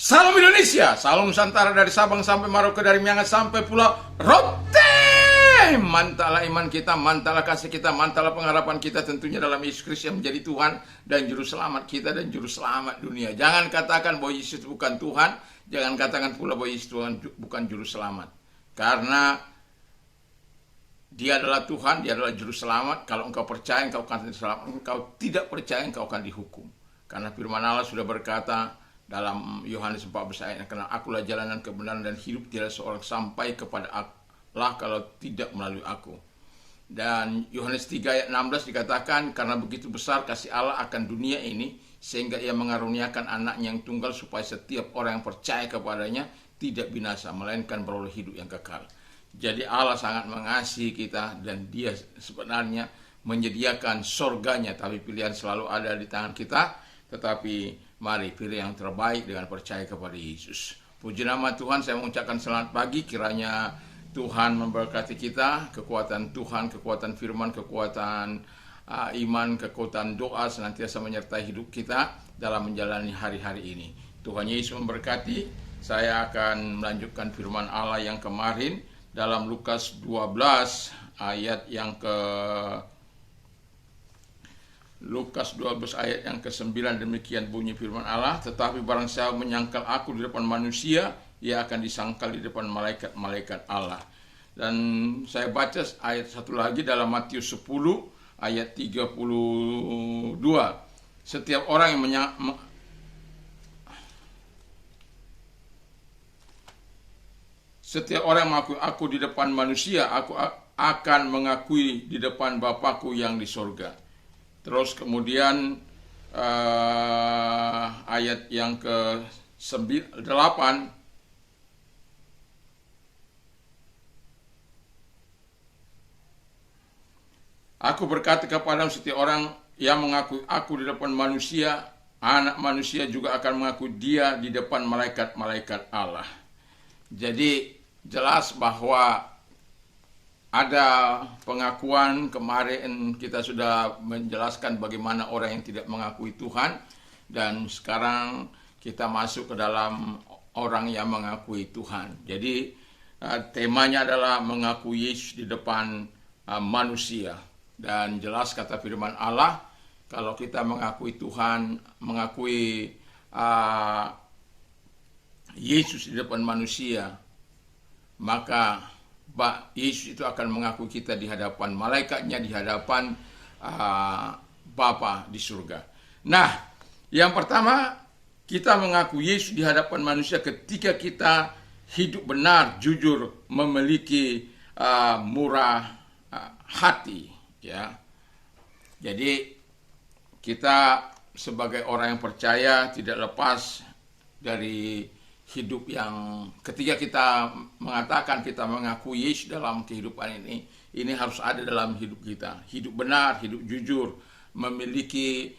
Salam Indonesia, salam Nusantara dari Sabang sampai Merauke, dari Miangas sampai Pulau Rote. Mantalah iman kita, mantalah kasih kita, mantalah pengharapan kita tentunya dalam Yesus Kristus yang menjadi Tuhan dan Juru Selamat kita dan Juru Selamat dunia. Jangan katakan bahwa Yesus bukan Tuhan, jangan katakan pula bahwa Yesus Tuhan bukan Juru Selamat. Karena Dia adalah Tuhan, Dia adalah Juru Selamat. Kalau engkau percaya, engkau akan selamat. Engkau tidak percaya, engkau akan dihukum. Karena firman Allah sudah berkata dalam Yohanes 14 ayat, karena akulah jalanan kebenaran dan hidup, tidak seorang sampai kepada Allah kalau tidak melalui aku. Dan Yohanes 3 ayat 16 dikatakan, karena begitu besar kasih Allah akan dunia ini, sehingga ia mengaruniakan anaknya yang tunggal, supaya setiap orang yang percaya kepadanya tidak binasa, melainkan beroleh hidup yang kekal. Jadi Allah sangat mengasihi kita, dan Dia sebenarnya menyediakan surganya, tapi pilihan selalu ada di tangan kita. Tetapi mari pilih yang terbaik dengan percaya kepada Yesus. Puji nama Tuhan, saya mengucapkan selamat pagi. Kiranya Tuhan memberkati kita, kekuatan Tuhan, kekuatan firman, kekuatan iman, kekuatan doa senantiasa menyertai hidup kita dalam menjalani hari-hari ini. Tuhan Yesus memberkati. Saya akan melanjutkan firman Allah yang kemarin dalam Lukas 12 ayat yang Lukas 12 ayat yang ke-9, demikian bunyi firman Allah, tetapi barang siapa menyangkal aku di depan manusia, ia akan disangkal di depan malaikat-malaikat Allah. Dan saya baca ayat satu lagi dalam Matius 10 ayat 32. Setiap orang yang mengakui aku di depan manusia, aku akan mengakui di depan Bapakku yang di sorga. Terus kemudian ayat yang ke-8, aku berkata kepadamu, setiap orang yang mengakui aku di depan manusia, anak manusia juga akan mengakui dia di depan malaikat-malaikat Allah. Jadi jelas bahwa ada pengakuan. Kemarin kita sudah menjelaskan bagaimana orang yang tidak mengakui Tuhan, dan sekarang kita masuk ke dalam orang yang mengakui Tuhan. Jadi temanya adalah mengakui Yesus di depan manusia. Dan jelas kata firman Allah, kalau kita mengakui Tuhan, mengakui Yesus di depan manusia, maka Yesus itu akan mengakui kita di hadapan malaikatnya, di hadapan Bapa di surga. Nah, yang pertama, kita mengakui Yesus di hadapan manusia ketika kita hidup benar, jujur, memiliki murah hati, ya. Jadi kita sebagai orang yang percaya tidak lepas dari hidup yang ketika kita mengatakan kita mengakui Yesus dalam kehidupan ini harus ada dalam hidup kita. Hidup benar, hidup jujur, memiliki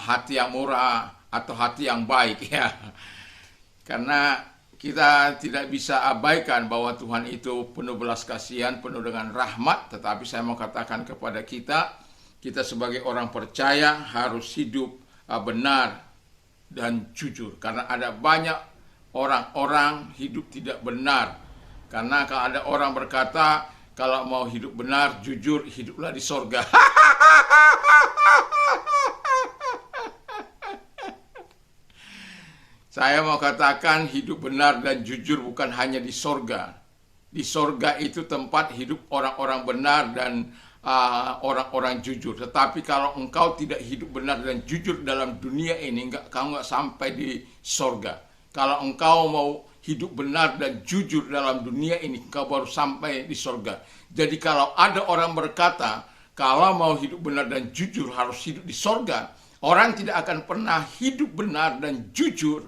hati yang murah atau hati yang baik, ya. Karena kita tidak bisa abaikan bahwa Tuhan itu penuh belas kasihan, penuh dengan rahmat. Tetapi saya mau katakan kepada kita sebagai orang percaya harus hidup benar dan jujur, karena ada banyak orang-orang hidup tidak benar. Karena kalau ada orang berkata, kalau mau hidup benar, jujur, hiduplah di sorga. Saya mau katakan hidup benar dan jujur bukan hanya di sorga. Di sorga itu tempat hidup orang-orang benar dan orang-orang jujur. Tetapi kalau engkau tidak hidup benar dan jujur dalam dunia ini, kau nggak sampai di sorga. Kalau engkau mau hidup benar dan jujur dalam dunia ini, engkau baru sampai di sorga. Jadi kalau ada orang berkata, kalau mau hidup benar dan jujur harus hidup di sorga, orang tidak akan pernah hidup benar dan jujur.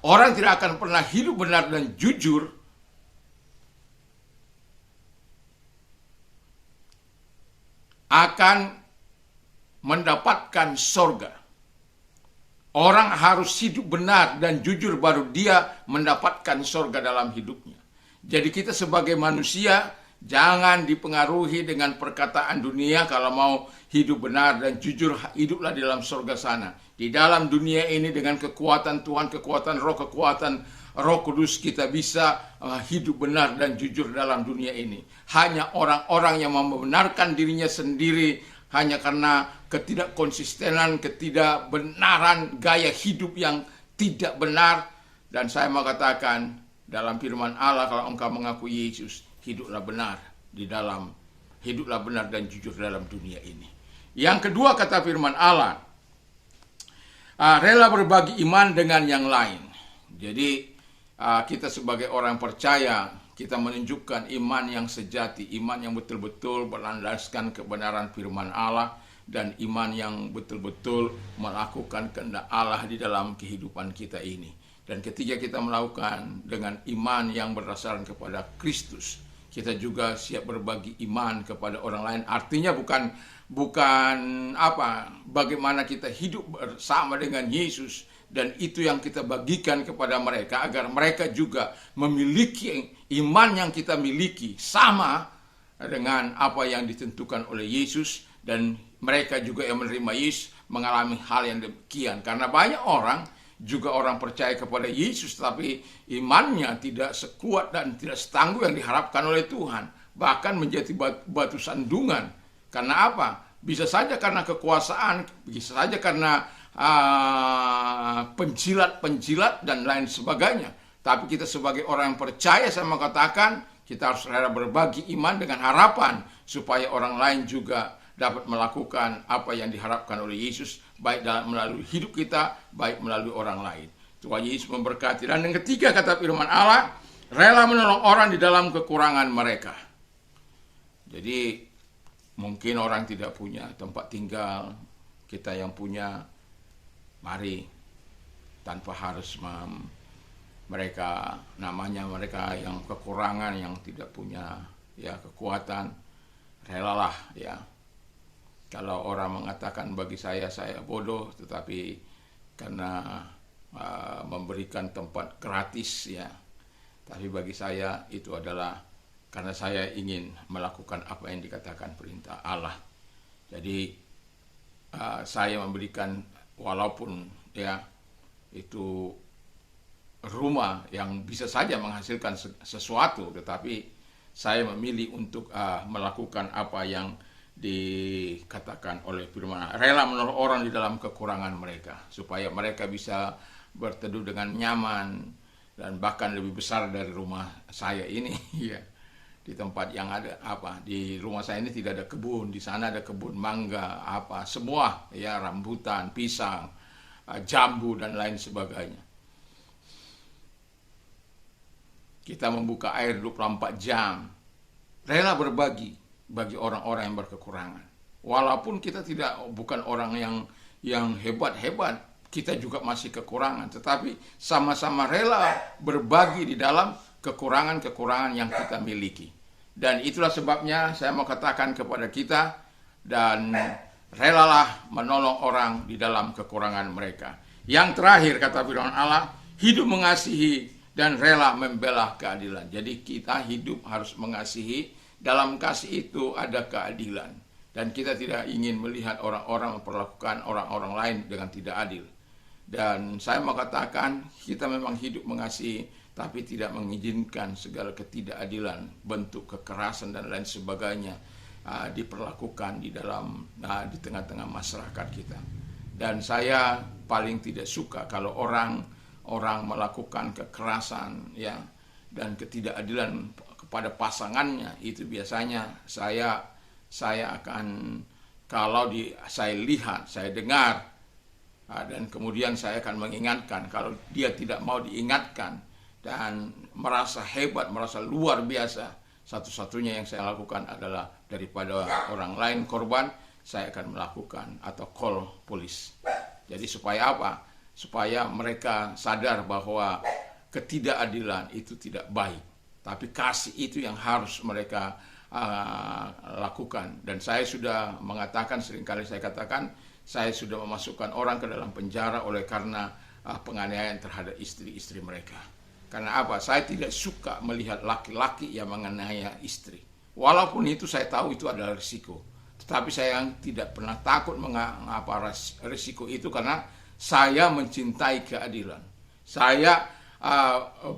Orang tidak akan pernah hidup benar dan jujur akan mendapatkan sorga. Orang harus hidup benar dan jujur baru dia mendapatkan sorga dalam hidupnya. Jadi kita sebagai manusia, Jangan dipengaruhi dengan perkataan dunia. Kalau mau hidup benar dan jujur, hiduplah di dalam surga sana. Di dalam dunia ini dengan kekuatan Tuhan, kekuatan Roh Kudus, kita bisa hidup benar dan jujur dalam dunia ini. Hanya orang-orang yang membenarkan dirinya sendiri hanya karena ketidakkonsistenan, ketidakbenaran, gaya hidup yang tidak benar. Dan saya mau katakan dalam firman Allah, kalau engkau mengaku Yesus, hiduplah benar dan jujur dalam dunia ini. Yang kedua, kata firman Allah, rela berbagi iman dengan yang lain. Jadi kita sebagai orang percaya, kita menunjukkan iman yang sejati, iman yang betul-betul berlandaskan kebenaran firman Allah, dan iman yang betul-betul melakukan kehendak Allah di dalam kehidupan kita ini. Dan ketika kita melakukan dengan iman yang berdasarkan kepada Kristus, kita juga siap berbagi iman kepada orang lain. Artinya bukan bagaimana kita hidup bersama dengan Yesus, dan itu yang kita bagikan kepada mereka agar mereka juga memiliki iman yang kita miliki, sama dengan apa yang ditentukan oleh Yesus, dan mereka juga yang menerima Yesus mengalami hal yang demikian. Karena banyak orang juga orang percaya kepada Yesus, tapi imannya tidak sekuat dan tidak setangguh yang diharapkan oleh Tuhan. Bahkan menjadi batu sandungan. Karena apa? Bisa saja karena kekuasaan, bisa saja karena penjilat dan lain sebagainya. Tapi kita sebagai orang yang percaya, saya mau katakan, kita harus rela berbagi iman dengan harapan supaya orang lain juga dapat melakukan apa yang diharapkan oleh Yesus, baik melalui hidup kita, baik melalui orang lain. Tuhan Yesus memberkati. Dan yang ketiga, kata firman Allah, rela menolong orang di dalam kekurangan mereka. Jadi mungkin orang tidak punya tempat tinggal, kita yang punya, mari tanpa harus mereka yang kekurangan, yang tidak punya kekuatan, relalah ya. Kalau orang mengatakan bagi saya bodoh, tetapi karena memberikan tempat gratis ya. Tapi bagi saya itu adalah karena saya ingin melakukan apa yang dikatakan perintah Allah. Jadi saya memberikan, walaupun ya itu rumah yang bisa saja menghasilkan sesuatu, tetapi saya memilih untuk melakukan apa yang dikatakan oleh firman Allah, rela menolong orang di dalam kekurangan mereka, supaya mereka bisa berteduh dengan nyaman, dan bahkan lebih besar dari rumah saya ini ya. Di tempat yang ada di rumah saya ini tidak ada kebun, di sana ada kebun mangga, semua ya, rambutan, pisang, jambu dan lain sebagainya. Kita membuka air 24 jam, rela berbagi bagi orang-orang yang berkekurangan. Walaupun kita bukan orang yang hebat-hebat, kita juga masih kekurangan, tetapi sama-sama rela berbagi di dalam kekurangan-kekurangan yang kita miliki. Dan itulah sebabnya saya mau katakan kepada kita, dan relalah menolong orang di dalam kekurangan mereka. Yang terakhir, kata firman Allah, hidup mengasihi dan rela membela keadilan. Jadi kita hidup harus mengasihi. Dalam kasih itu ada keadilan. Dan kita tidak ingin melihat orang-orang memperlakukan orang-orang lain dengan tidak adil. Dan saya mau katakan, kita memang hidup mengasihi, tapi tidak mengizinkan segala ketidakadilan, bentuk kekerasan dan lain sebagainya diperlakukan di tengah-tengah masyarakat kita. Dan saya paling tidak suka kalau orang melakukan kekerasan ya, dan ketidakadilan pada pasangannya. Itu biasanya saya akan, kalau saya lihat, saya dengar, dan kemudian saya akan mengingatkan. Kalau dia tidak mau diingatkan dan merasa hebat, merasa luar biasa, satu-satunya yang saya lakukan adalah daripada orang lain korban, saya akan melakukan atau call polis. Jadi supaya apa? Supaya mereka sadar bahwa ketidakadilan itu tidak baik. Tapi kasih itu yang harus mereka lakukan. Dan saya sudah mengatakan, seringkali saya katakan, saya sudah memasukkan orang ke dalam penjara karena penganiayaan terhadap istri-istri mereka. Karena apa? Saya tidak suka melihat laki-laki yang menganiaya istri. Walaupun itu saya tahu itu adalah risiko. Tetapi saya tidak pernah takut mengapa risiko itu, karena saya mencintai keadilan. Saya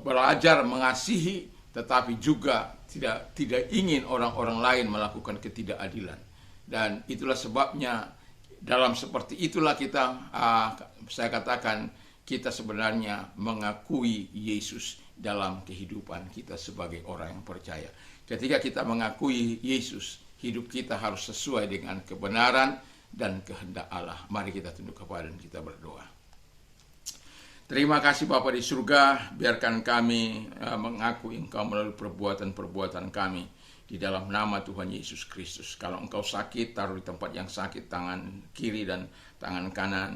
belajar mengasihi, tetapi juga tidak ingin orang-orang lain melakukan ketidakadilan. Dan itulah sebabnya dalam seperti itulah kita, saya katakan, kita sebenarnya mengakui Yesus dalam kehidupan kita sebagai orang yang percaya. Ketika kita mengakui Yesus, hidup kita harus sesuai dengan kebenaran dan kehendak Allah. Mari kita tunduk kepada dan kita berdoa. Terima kasih Bapa di surga, biarkan kami mengakui Engkau melalui perbuatan-perbuatan kami di dalam nama Tuhan Yesus Kristus. Kalau engkau sakit, taruh di tempat yang sakit, tangan kiri dan tangan kanan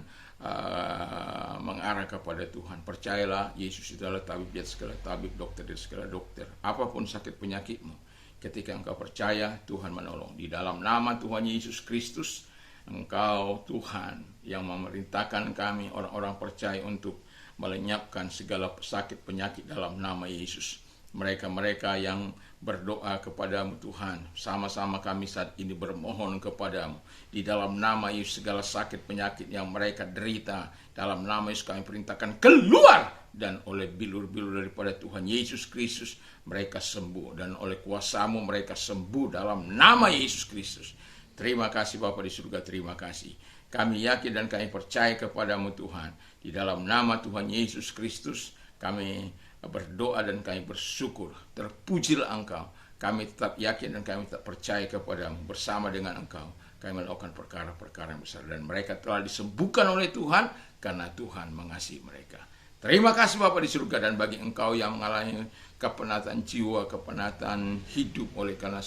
mengarah kepada Tuhan. Percayalah, Yesus adalah tabib dari segala tabib, dokter dari segala dokter. Apapun sakit penyakitmu, ketika engkau percaya, Tuhan menolong. Di dalam nama Tuhan Yesus Kristus, Engkau Tuhan yang memerintahkan kami orang-orang percaya untuk melenyapkan segala sakit penyakit dalam nama Yesus. Mereka-mereka yang berdoa kepadamu Tuhan, sama-sama kami saat ini bermohon kepadamu. Di dalam nama Yesus, segala sakit penyakit yang mereka derita, dalam nama Yesus kami perintahkan keluar. Dan oleh bilur-bilur daripada Tuhan Yesus Kristus, mereka sembuh. Dan oleh kuasa-Mu mereka sembuh dalam nama Yesus Kristus. Terima kasih Bapa di surga, terima kasih. Kami yakin dan kami percaya kepadamu Tuhan. Di dalam nama Tuhan Yesus Kristus, kami berdoa dan kami bersyukur. Terpujilah Engkau. Kami tetap yakin dan kami tetap percaya kepadamu. Bersama dengan Engkau kami melakukan perkara-perkara yang besar, dan mereka telah disembuhkan oleh Tuhan karena Tuhan mengasihi mereka. Terima kasih Bapa di surga. Dan bagi Engkau yang mengalami kepenatan jiwa, kepenatan hidup oleh karena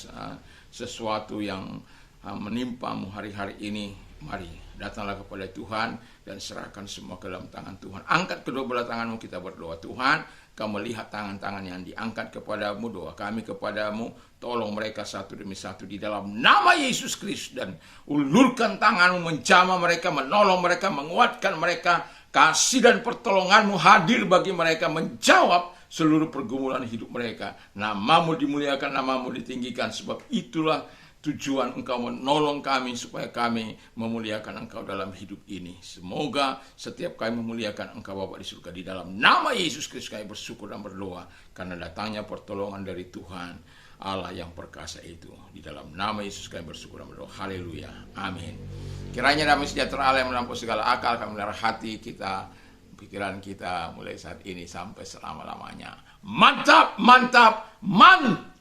sesuatu yang menimpamu hari-hari ini, mari datanglah kepada Tuhan dan serahkan semua ke dalam tangan Tuhan. Angkat kedua belah tanganmu, kita berdoa. Tuhan, Kau melihat tangan-tangan yang diangkat kepadamu, doa kami kepadamu, tolong mereka satu demi satu di dalam nama Yesus Kristus, dan ulurkan tanganmu menjamah mereka, menolong mereka, menguatkan mereka. Kasih dan pertolonganmu hadir bagi mereka, menjawab seluruh pergumulan hidup mereka. Namamu dimuliakan, namamu ditinggikan, sebab itulah tujuan Engkau menolong kami supaya kami memuliakan Engkau dalam hidup ini. Semoga setiap kami memuliakan Engkau Bapa di surga. Di dalam nama Yesus Kristus kami bersyukur dan berdoa, karena datangnya pertolongan dari Tuhan Allah yang perkasa itu. Di dalam nama Yesus kami bersyukur dan berdoa. Haleluya. Amin. Kiranya damai sejahtera Allah yang melampaui segala akal kami melihara hati kita, pikiran kita mulai saat ini sampai selama-lamanya. Mantap, mantap, mantap.